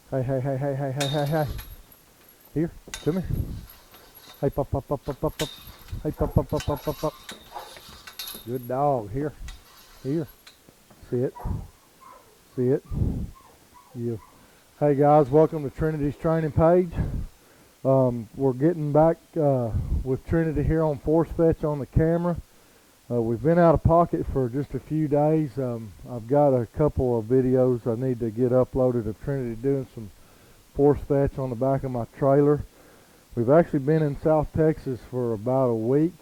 Hey, hey, hey, hey, hey, hey, hey, hey. Here, come here. Hey, pop, pop, pop, pop, pop, pop. Hey, pop, pop, pop, pop, pop, pop. Good dog. Here, here. Sit, sit. You. Hey guys, welcome to Trinity's training page. We're getting back with Trinity here on Force Fetch on the camera. We've been out of pocket for just a few days. I've got a couple of videos I need to get uploaded of Trinity doing some Force Fetch on the back of my trailer. We've actually been in South Texas for about a week,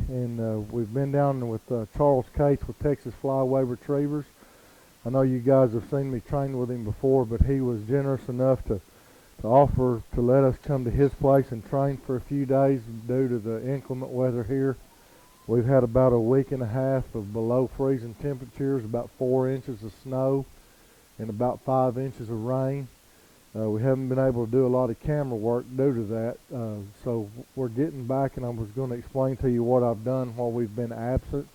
and we've been down with Charles Cates with Texas Flyaway Retrievers. I know you guys have seen me train with him before, but he was generous enough to offer to let us come to his place and train for a few days due to the inclement weather here. We've had about a week and a half of below freezing temperatures, about 4 inches of snow, and about 5 inches of rain. We haven't been able to do a lot of camera work due to that, so we're getting back, and I was going to explain to you what I've done while we've been absent.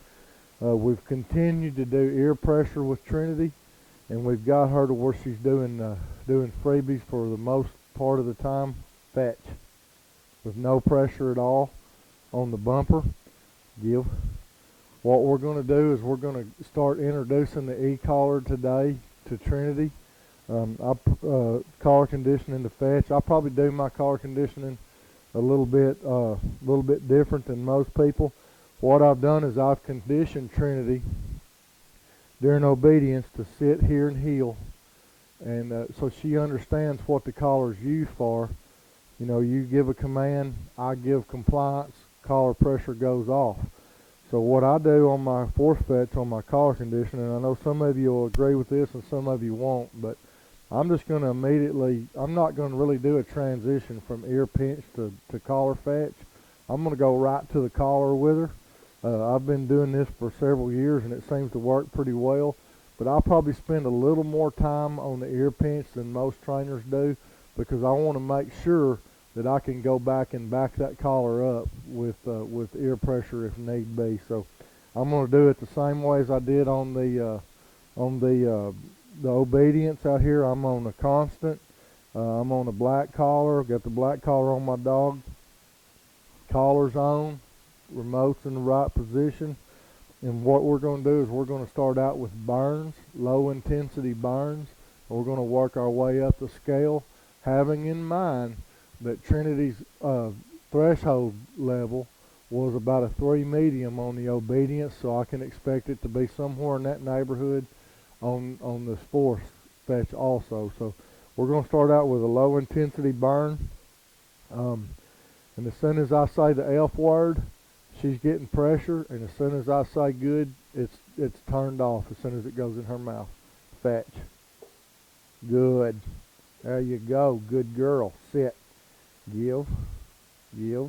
We've continued to do ear pressure with Trinity, and we've got her to where she's doing freebies for the most part of the time, fetch, with no pressure at all on the bumper. Give. What we're going to do is we're going to start introducing the e-collar today to Trinity. Collar conditioning to fetch. I'll probably do my collar conditioning a little bit different than most people. What I've done is I've conditioned Trinity during obedience to sit here and heel, and so she understands what the collar is used for. You know, you give a command, I give compliance, collar pressure goes off. So what I do on my force fetch on my collar conditioning, and I know some of you will agree with this and some of you won't, but I'm just going to I'm not going to really do a transition from ear pinch to collar fetch. I'm going to go right to the collar with her. I've been doing this for several years and it seems to work pretty well, but I'll probably spend a little more time on the ear pinch than most trainers do, because I want to make sure that I can go back and back that collar up with ear pressure if need be. So I'm going to do it the same way as I did on the obedience out here. I'm on a constant. I'm on a black collar. Got the black collar on my dog. Collar's on. Remote's in the right position. And what we're going to do is we're going to start out with burns, low intensity burns. And we're going to work our way up the scale, having in mind that Trinity's threshold level was about a 3 medium on the obedience, so I can expect it to be somewhere in that neighborhood on this force fetch also. So we're going to start out with a low intensity burn, and as soon as I say the F word, she's getting pressure, and as soon as I say good, it's turned off as soon as it goes in her mouth. Fetch. Good. There you go. Good girl. Sit. Give. Give.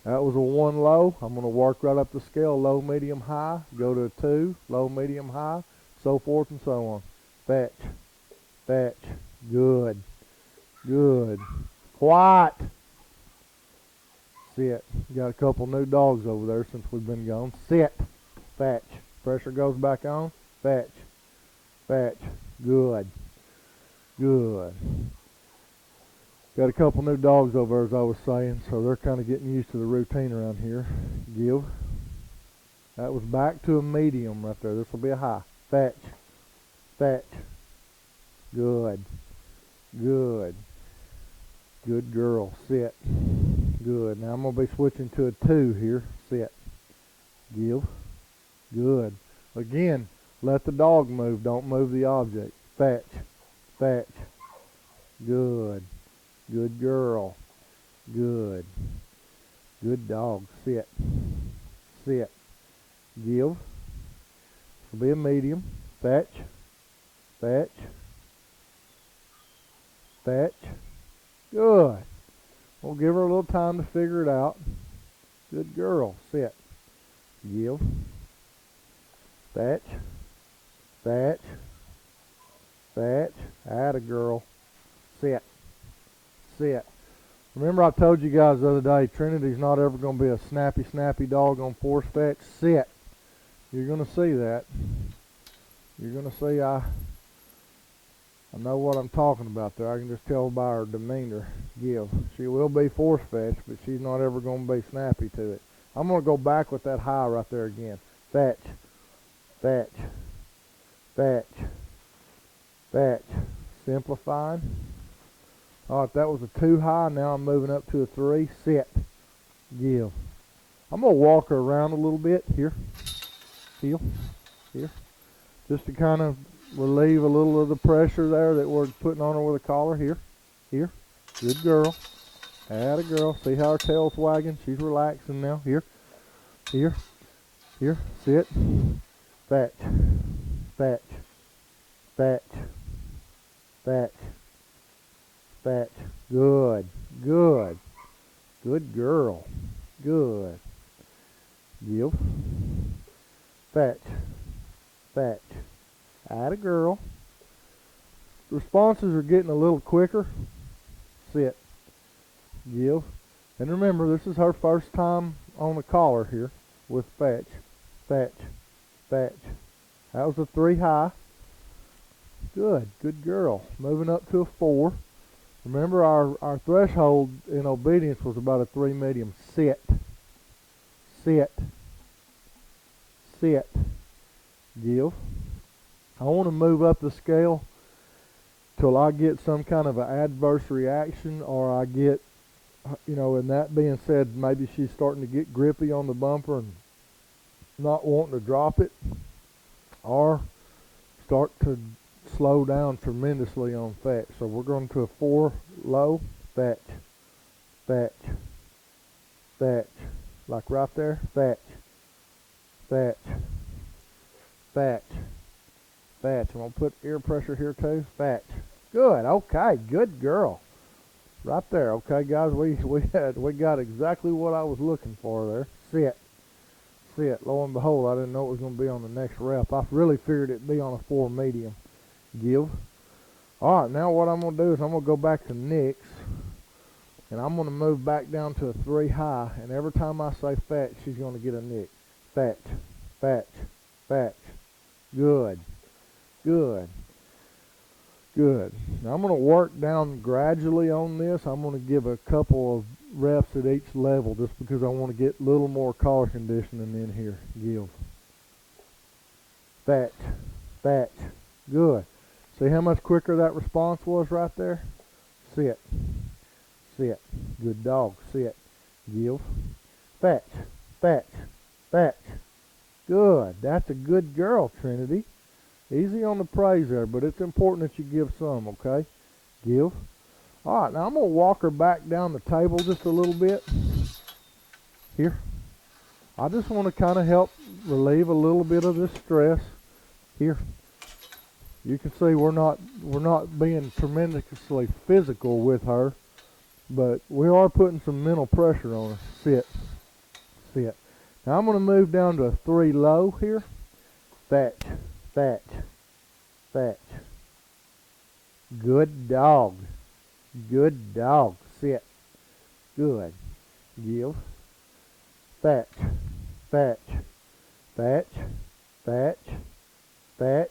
That was a 1 low. I'm going to work right up the scale. Low, medium, high. Go to a 2. Low, medium, high. So forth and so on. Fetch. Fetch. Good. Good. Quiet. Sit. Got a couple new dogs over there since we've been gone. Sit. Fetch. Pressure goes back on. Fetch. Fetch. Good. Good. Got a couple new dogs over there, as I was saying, so they're kind of getting used to the routine around here. Give. That was back to a medium right there. This will be a high. Fetch. Fetch. Good. Good. Good girl. Sit. Good. Now I'm going to be switching to a 2 here. Sit. Give. Good. Again, let the dog move. Don't move the object. Fetch. Fetch. Good. Good girl. Good. Good dog. Sit. Sit. Give. This will be a medium. Fetch. Fetch. Fetch. Good. We'll give her a little time to figure it out. Good girl. Sit. Give. Fetch. Fetch. Fetch. Atta girl. Sit. Sit. Remember I told you guys the other day, Trinity's not ever going to be a snappy dog on force fetch. Sit. You're going to see that. You're going to see I know what I'm talking about there. I can just tell by her demeanor. Give. She will be force fetched, but she's not ever going to be snappy to it. I'm going to go back with that high right there again. Fetch. Fetch. Fetch. Fetch. Simplifying. Alright, that was a 2 high. Now I'm moving up to a 3. Sit. Give. I'm going to walk her around a little bit. Here. Heel. Here. Just to kind of relieve a little of the pressure there that we're putting on her with a collar. Here. Here. Good girl. Atta girl. See how her tail's wagging? She's relaxing now. Here. Here. Here. Sit. Fetch. Fetch. Fetch. Fetch. Fetch. Good. Good. Good girl. Good. Give. Fetch. Fetch. Atta girl. Responses are getting a little quicker. Sit. Give. And remember, this is her first time on the collar here with fetch. Fetch. Fetch. That was a 3 high. Good. Good girl. Moving up to a 4. Remember, our threshold in obedience was about a 3 medium. Sit. Sit. Sit. Give. I want to move up the scale till I get some kind of an adverse reaction, or I get, and that being said, maybe she's starting to get grippy on the bumper and not wanting to drop it, or start to slow down tremendously on fetch. So we're going to a 4 low. Fetch. Fetch. Fetch. Like right there. Fetch. Fetch. Fetch. Fetch. I'm going to put ear pressure here too. Fetch. Good. Okay. Good girl. Right there. Okay, guys. We got exactly what I was looking for there. Sit. Sit. Lo and behold, I didn't know it was going to be on the next rep. I really figured it'd be on a 4 medium. Give. Alright, now what I'm going to do is I'm going to go back to Nix, and I'm going to move back down to a 3 high, and every time I say fetch, she's going to get a nick. Fetch. Fetch. Fetch. Good. Good. Good. Now I'm going to work down gradually on this. I'm going to give a couple of reps at each level just because I want to get a little more collar conditioning in here. Give. Fetch. Fetch. Good. See how much quicker that response was right there? Sit. Sit. Good dog. Sit. Give. Fetch. Fetch. Fetch. Good. That's a good girl, Trinity. Easy on the praise there, but it's important that you give some, okay? Give. All right, now I'm going to walk her back down the table just a little bit. Here. I just want to kind of help relieve a little bit of this stress. Here. You can see we're not being tremendously physical with her, but we are putting some mental pressure on her. Sit. Sit. Now I'm going to move down to a 3 low here. Fetch. Fetch. Fetch. Good dog. Good dog. Sit. Good. Give. Fetch. Fetch. Fetch. Fetch. Fetch.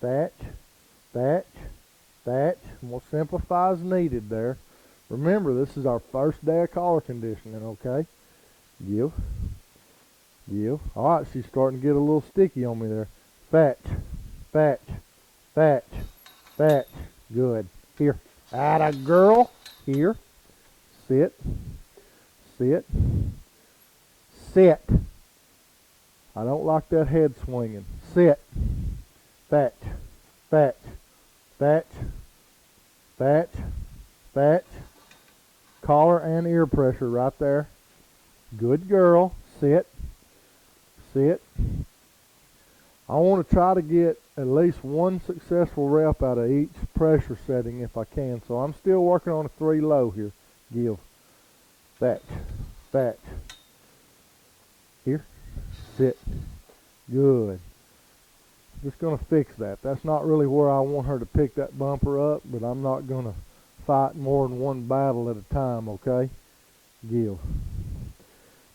Fetch. Fetch. Fetch. And we'll simplify as needed there. Remember, this is our first day of collar conditioning, okay? Give. Give. Alright, she's starting to get a little sticky on me there. Fetch. Fetch. Fetch. Fetch. Good. Here. Atta girl. Here. Sit. Sit. Sit. I don't like that head swinging. Sit. Fetch. Fetch. Fetch. Fetch. Fetch. Collar and ear pressure right there. Good girl. Sit. Sit. I want to try to get at least one successful rep out of each pressure setting if I can. So I'm still working on a 3 low here. Give. Fetch. Fetch. Here. Sit. Good. Just going to fix that. That's not really where I want her to pick that bumper up, but I'm not going to fight more than one battle at a time, okay? Give.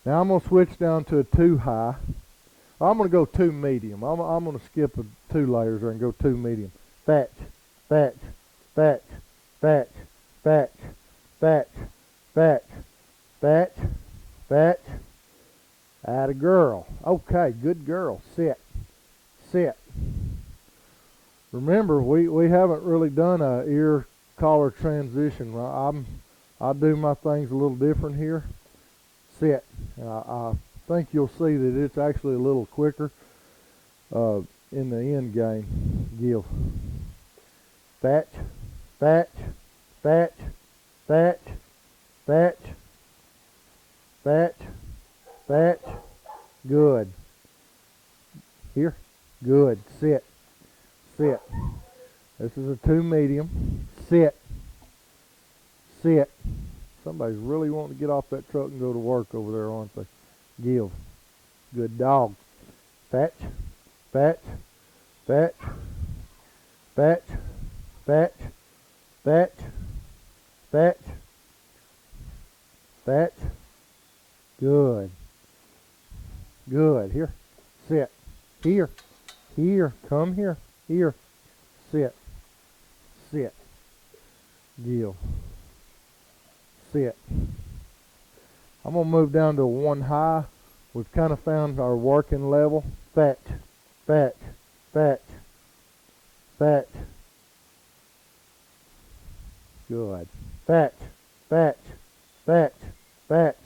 Now I'm going to switch down to a 2 high. I'm going to go 2 medium. I'm going to skip 2 layers there and go 2 medium. Fetch. fetch, fetch, fetch, fetch, fetch, fetch, fetch, fetch. Atta girl. Okay, good girl. Sit, sit. Remember, we haven't really done a ear collar transition. I do my things a little different here. Sit. I think you'll see that it's actually a little quicker in the end game. Give. Fetch, fetch, fetch, fetch, fetch, fetch, fetch. Good. Here. Good. Sit. Sit. This is a 2 medium. Sit. Sit. Somebody's really wanting to get off that truck and go to work over there, aren't they? Give. Good dog. Fetch. Fetch. Fetch. Fetch. Fetch. Fetch. Fetch. Fetch. Good. Good. Here. Sit. Here. Here. Come here. Here. Sit. Sit. Give. Sit. I'm going to move down to 1 high. We've kind of found our working level. Fetch. Fetch. Fetch. Fetch. Good. Fetch. Fetch. Fetch. Fetch.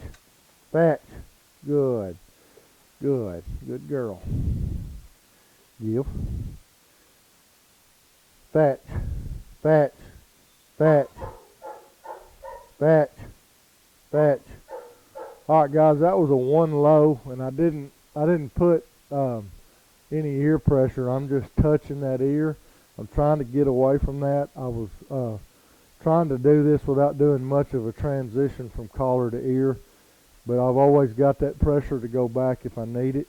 Fetch. Good. Good. Good girl. Give. Fetch. Fetch. Fetch. Fetch. Fetch. All right, guys, that was a 1 low, and I didn't put any ear pressure. I'm just touching that ear. I'm trying to get away from that. I was trying to do this without doing much of a transition from collar to ear, but I've always got that pressure to go back if I need it.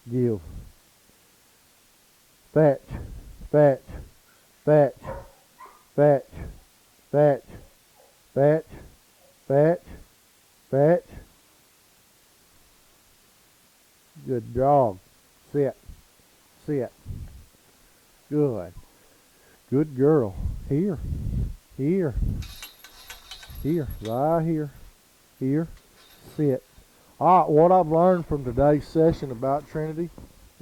Give. Fetch. Fetch. Fetch. Fetch. Fetch. Fetch. Fetch. Fetch. Good dog. Sit. Sit. Good. Good girl. Here. Here. Here. Right here. Here. Sit. All right, what I've learned from today's session about Trinity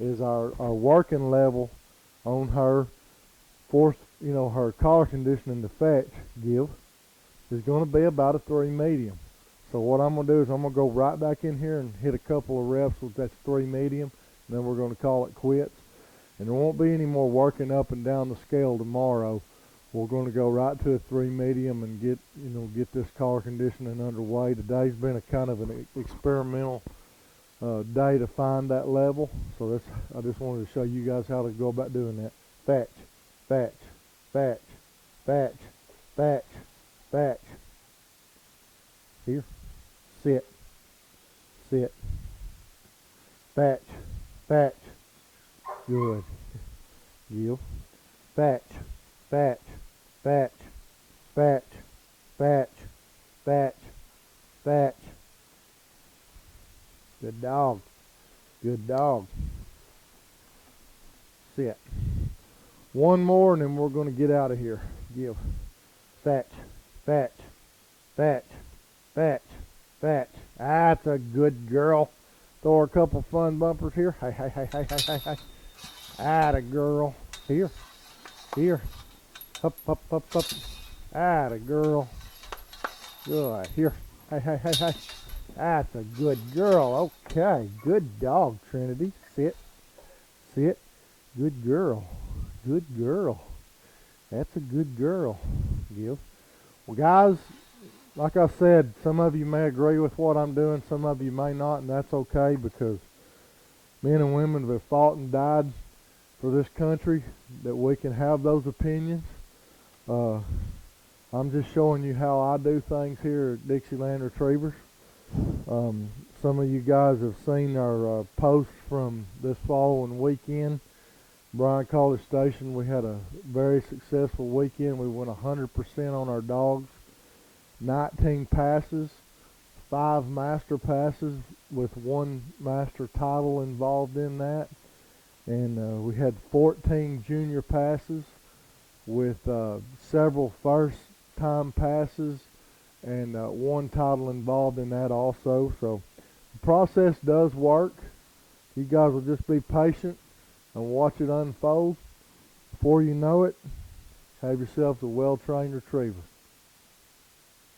is our working level on her her collar conditioning to fetch give is going to be about a 3 medium. So what I'm going to do is I'm going to go right back in here and hit a couple of reps with that 3 medium, and then we're going to call it quits. And there won't be any more working up and down the scale tomorrow. We're going to go right to a 3 medium and get this collar conditioning underway. Today's been a kind of an experimental day to find that level. So I just wanted to show you guys how to go about doing that. Fetch, fetch, fetch, fetch, fetch, fetch. Here. Sit. Sit. Fetch. Fetch. Good. Give. Fetch. Fetch. Fetch. Fetch. Fetch. Fetch. Fetch. Good dog. Good dog. Sit. 1 more and then we're going to get out of here. Give. Fetch. Fetch. Fetch. Fetch. Fetch. That's a good girl. Throw her a couple fun bumpers here. Hey, hey, hey, hey, hey, hey, hey. Atta girl. Here. Here. Up, up, up, up. Atta girl. Good. Here. Hey, hey, hey, hey. That's a good girl. Okay. Good dog, Trinity. Sit. Sit. Good girl. Good girl. That's a good girl. Give. Well, guys, like I said, some of you may agree with what I'm doing, some of you may not, and that's okay because men and women have fought and died for this country that we can have those opinions. I'm just showing you how I do things here at Dixieland Retrievers. Some of you guys have seen our posts from this following weekend. Bryan College Station, we had a very successful weekend. We went 100% on our dogs. 19 passes, 5 master passes with 1 master title involved in that. And we had 14 junior passes with several first time passes and one title involved in that also. So the process does work. You guys will just be patient and watch it unfold. Before you know it, have yourselves a well-trained retriever.